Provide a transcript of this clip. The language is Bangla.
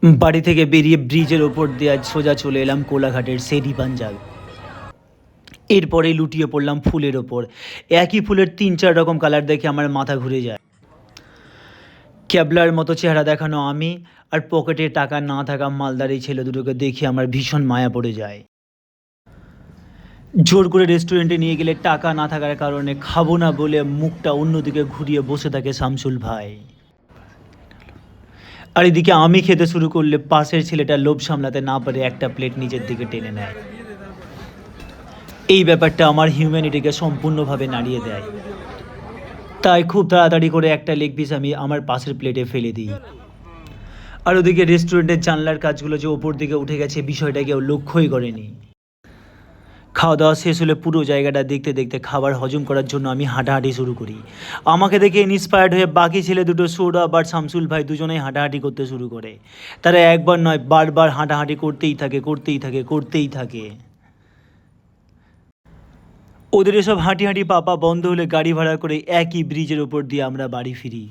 বাড়ি থেকে বেরিয়ে ব্রিজের ওপর দিয়ে আজ সোজা চলে এলাম কোলাঘাটের সেরি পাঞ্জাল। এরপরে লুটিয়ে পড়লাম ফুলের ওপর। একই ফুলের ৩-৪ রকম কালার দেখে আমার মাথা ঘুরে যায়। ক্যাবলার মতো চেহারা দেখানো আমি আর পকেটে টাকা না থাকা মালদার এই ছেলে দুটোকে দেখে আমার ভীষণ মায়া পড়ে যায়। জোর করে রেস্টুরেন্টে নিয়ে গেলে টাকা না থাকার কারণে খাবো না বলে মুখটা অন্যদিকে ঘুরিয়ে বসে থাকে শামসুল ভাই। আর এদিকে আমি খেতে শুরু করলে পাশের ছেলেটা লোভ সামলাতে না পারে একটা প্লেট নিজের দিকে টেনে নেয়। এই ব্যাপারটা আমার হিউম্যানিটিকে সম্পূর্ণভাবে নাড়িয়ে দেয়। তাই খুব তাড়াতাড়ি করে একটা লেগ পিস আমি আমার পাশের প্লেটে ফেলে দিই। আর ওদিকে রেস্টুরেন্টের জানলার কাজগুলো যে ওপর দিকে উঠে গেছে বিষয়টা কেউ লক্ষ্যই করেনি। খাওয়া দাওয়া শেষ হলে পুরো জায়গাটা দেখতে দেখতে খাবার হজম করার জন্য আমি হাঁটাহাঁটি শুরু করি। আমাকে দেখে ইন্সপায়ার্ড হয়ে বাকি ছেলে দুটো সৌরভ আর শামসুল ভাই দুজনেই হাঁটাহাঁটি করতে শুরু করে। তারা একবার নয় বারবার হাঁটাহাঁটি করতেই থাকে। ওদের এসব হাঁটি হাঁটি পাপা বন্ধ হলে গাড়ি ভাড়া করে একই ব্রিজের ওপর দিয়ে আমরা বাড়ি ফিরি।